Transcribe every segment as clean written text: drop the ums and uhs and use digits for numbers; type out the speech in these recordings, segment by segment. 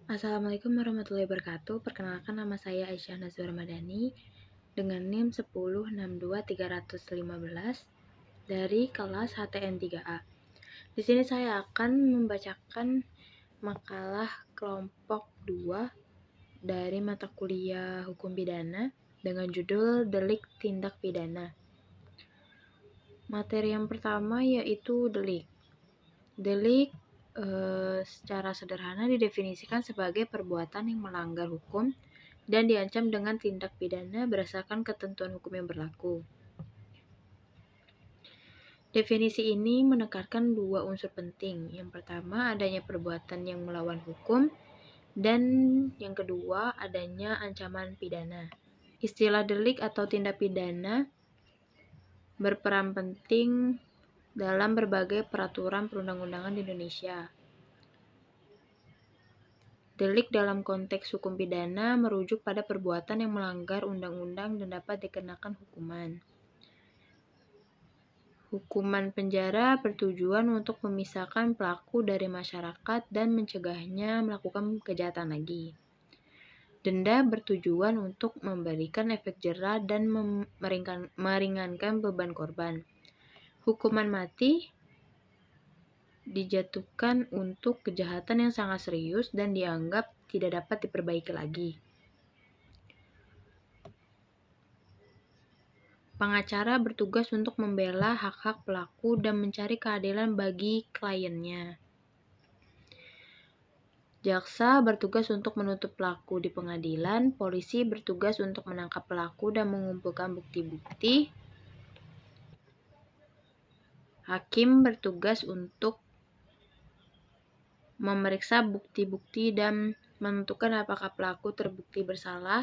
Assalamualaikum warahmatullahi wabarakatuh. Perkenalkan, nama saya Aisyah Nazwa Ramadhani dengan NIM 1062315 dari kelas HTN 3A. Di sini saya akan membacakan makalah kelompok 2 dari mata kuliah Hukum Pidana dengan judul Delik Tindak Pidana. Materi yang pertama yaitu delik. Delik secara sederhana didefinisikan sebagai perbuatan yang melanggar hukum dan diancam dengan tindak pidana berdasarkan ketentuan hukum yang berlaku. Definisi ini menekankan dua unsur penting. Yang pertama, adanya perbuatan yang melawan hukum, dan yang kedua, adanya ancaman pidana. Istilah delik atau tindak pidana berperan penting dalam berbagai peraturan perundang-undangan di Indonesia. Delik dalam konteks hukum pidana merujuk pada perbuatan yang melanggar undang-undang dan dapat dikenakan hukuman. Hukuman penjara bertujuan untuk memisahkan pelaku dari masyarakat dan mencegahnya melakukan kejahatan lagi. Denda bertujuan untuk memberikan efek jera dan meringankan beban korban. Hukuman mati dijatuhkan untuk kejahatan yang sangat serius dan dianggap tidak dapat diperbaiki lagi. Pengacara bertugas untuk membela hak-hak pelaku dan mencari keadilan bagi kliennya. Jaksa bertugas untuk menuntut pelaku di pengadilan, polisi bertugas untuk menangkap pelaku dan mengumpulkan bukti-bukti. Hakim bertugas untuk memeriksa bukti-bukti dan menentukan apakah pelaku terbukti bersalah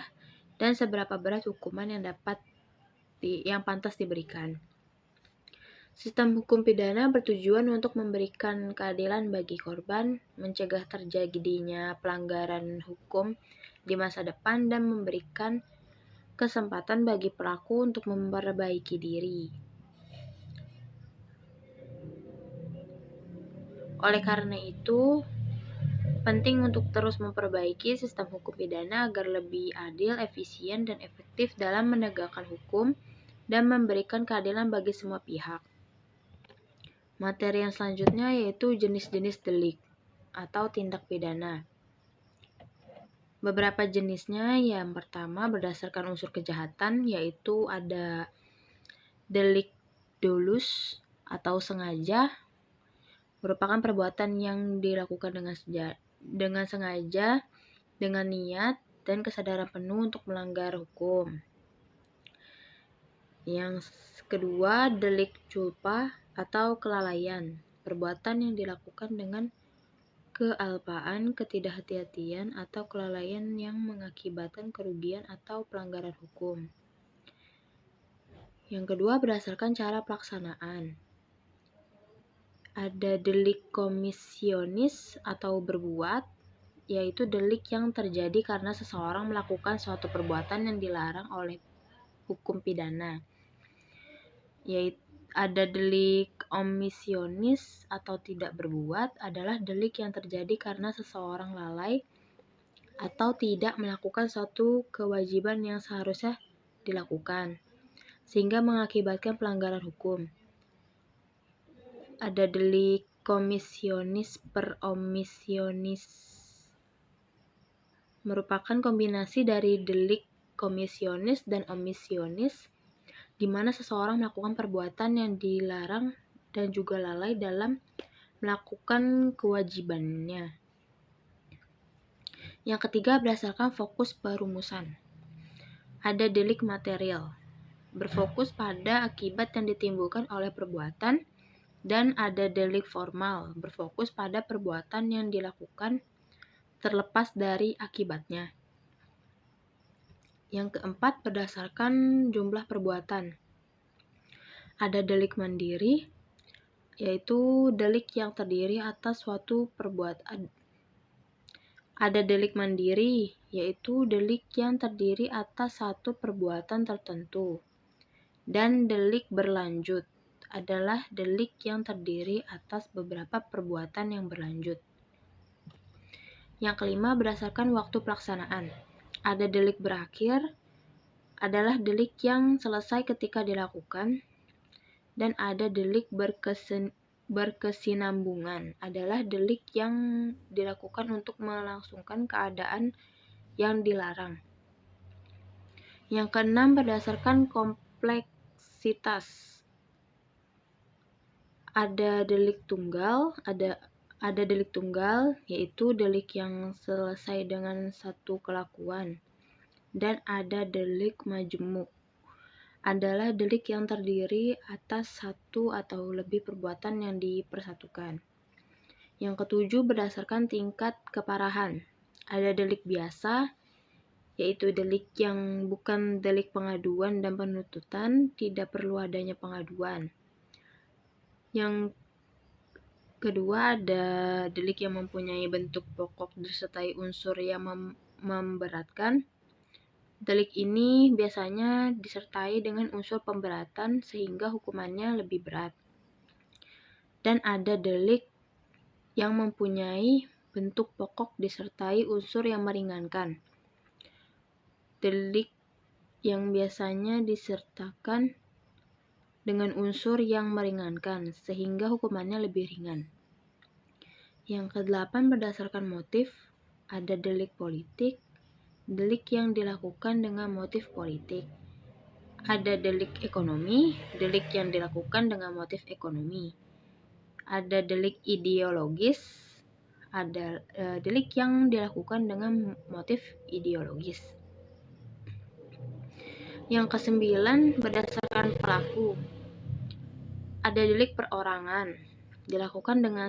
dan seberapa berat hukuman yang pantas diberikan. Sistem hukum pidana bertujuan untuk memberikan keadilan bagi korban, mencegah terjadinya pelanggaran hukum di masa depan, dan memberikan kesempatan bagi pelaku untuk memperbaiki diri. Oleh karena itu, penting untuk terus memperbaiki sistem hukum pidana agar lebih adil, efisien, dan efektif dalam menegakkan hukum dan memberikan keadilan bagi semua pihak. Materi yang selanjutnya yaitu jenis-jenis delik atau tindak pidana. Beberapa jenisnya, yang pertama berdasarkan unsur kejahatan, yaitu ada delik dolus atau sengaja, merupakan perbuatan yang dilakukan dengan sengaja, dengan niat dan kesadaran penuh untuk melanggar hukum. Yang kedua, delik culpa atau kelalaian, perbuatan yang dilakukan dengan kealpaan, ketidakhati-hatian, atau kelalaian yang mengakibatkan kerugian atau pelanggaran hukum. Yang kedua, berdasarkan cara pelaksanaan. Ada delik komisionis atau berbuat, yaitu delik yang terjadi karena seseorang melakukan suatu perbuatan yang dilarang oleh hukum pidana. Yaitu ada delik omisionis atau tidak berbuat, adalah delik yang terjadi karena seseorang lalai atau tidak melakukan suatu kewajiban yang seharusnya dilakukan, sehingga mengakibatkan pelanggaran hukum. Ada delik komisionis per omisionis, merupakan kombinasi dari delik komisionis dan omisionis, di mana seseorang melakukan perbuatan yang dilarang dan juga lalai dalam melakukan kewajibannya. Yang ketiga, berdasarkan fokus perumusan. Ada delik material, berfokus pada akibat yang ditimbulkan oleh perbuatan, dan ada delik formal, berfokus pada perbuatan yang dilakukan terlepas dari akibatnya. Yang keempat, berdasarkan jumlah perbuatan. Ada delik mandiri, yaitu delik yang terdiri atas suatu perbuatan. Ada delik mandiri, yaitu delik yang terdiri atas satu perbuatan tertentu. Dan delik berlanjut adalah delik yang terdiri atas beberapa perbuatan yang berlanjut. Yang kelima, berdasarkan waktu pelaksanaan. Ada delik berakhir, adalah delik yang selesai ketika dilakukan, dan ada delik berkesinambungan, adalah delik yang dilakukan untuk melangsungkan keadaan yang dilarang. Yang keenam, berdasarkan kompleksitas. Ada delik tunggal, yaitu delik yang selesai dengan satu kelakuan. Dan ada delik majemuk, adalah delik yang terdiri atas satu atau lebih perbuatan yang dipersatukan. Yang ketujuh, berdasarkan tingkat keparahan. Ada delik biasa, yaitu delik yang bukan delik pengaduan dan penuntutan, tidak perlu adanya pengaduan. Yang kedua, ada delik yang mempunyai bentuk pokok disertai unsur yang memberatkan. Delik ini biasanya disertai dengan unsur pemberatan sehingga hukumannya lebih berat. Dan ada delik yang mempunyai bentuk pokok disertai unsur yang meringankan. Delik yang biasanya disertakan dengan unsur yang meringankan sehingga hukumannya lebih ringan. Yang kedelapan, berdasarkan motif. Ada delik politik, delik yang dilakukan dengan motif politik. Ada delik ekonomi, delik yang dilakukan dengan motif ekonomi. Ada delik ideologis, ada delik yang dilakukan dengan motif ideologis. Yang kesembilan, berdasarkan pelaku. Ada delik perorangan, dilakukan oleh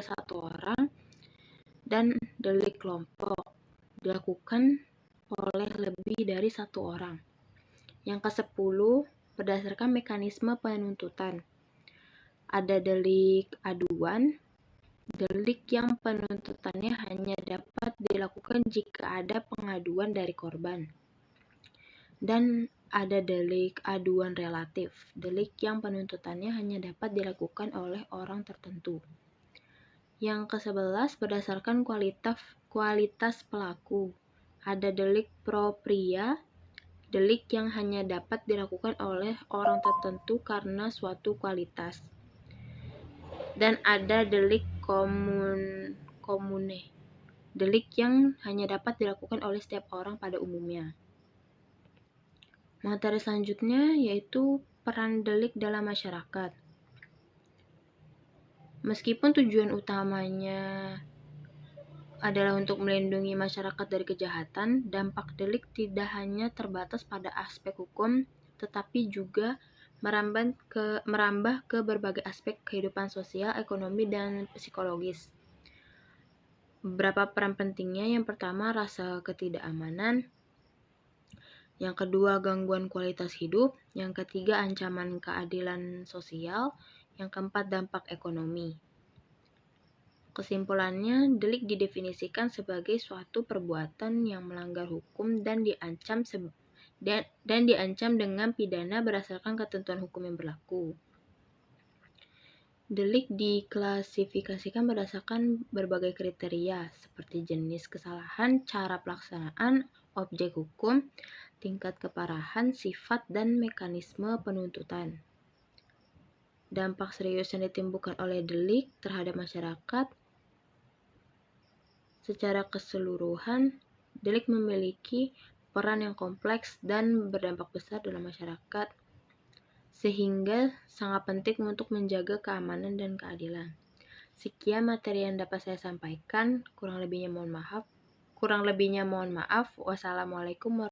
satu orang, dan delik kelompok, dilakukan oleh lebih dari satu orang. Yang ke-10, berdasarkan mekanisme penuntutan. Ada delik aduan, delik yang penuntutannya hanya dapat dilakukan jika ada pengaduan dari korban. Dan ada delik aduan relatif, delik yang penuntutannya hanya dapat dilakukan oleh orang tertentu. Yang ke-11, berdasarkan kualitas pelaku. Ada delik propria, delik yang hanya dapat dilakukan oleh orang tertentu karena suatu kualitas. Dan ada delik komune, delik yang hanya dapat dilakukan oleh setiap orang pada umumnya. Materi selanjutnya yaitu peran delik dalam masyarakat. Meskipun tujuan utamanya adalah untuk melindungi masyarakat dari kejahatan, dampak delik tidak hanya terbatas pada aspek hukum, tetapi juga merambah ke berbagai aspek kehidupan sosial, ekonomi, dan psikologis. Beberapa peran pentingnya, yang pertama, rasa ketidakamanan. Yang kedua, gangguan kualitas hidup. Yang ketiga, ancaman keadilan sosial. Yang keempat, dampak ekonomi. Kesimpulannya, delik didefinisikan sebagai suatu perbuatan yang melanggar hukum dan diancam dengan pidana berdasarkan ketentuan hukum yang berlaku. Delik diklasifikasikan berdasarkan berbagai kriteria seperti jenis kesalahan, cara pelaksanaan, objek hukum, tingkat keparahan, sifat, dan mekanisme penuntutan. Dampak serius yang ditimbulkan oleh delik terhadap masyarakat. Secara keseluruhan, delik memiliki peran yang kompleks dan berdampak besar dalam masyarakat, sehingga sangat penting untuk menjaga keamanan dan keadilan. Sekian materi yang dapat saya sampaikan, kurang lebihnya mohon maaf. Wassalamualaikum warahmatullahi wabarakatuh.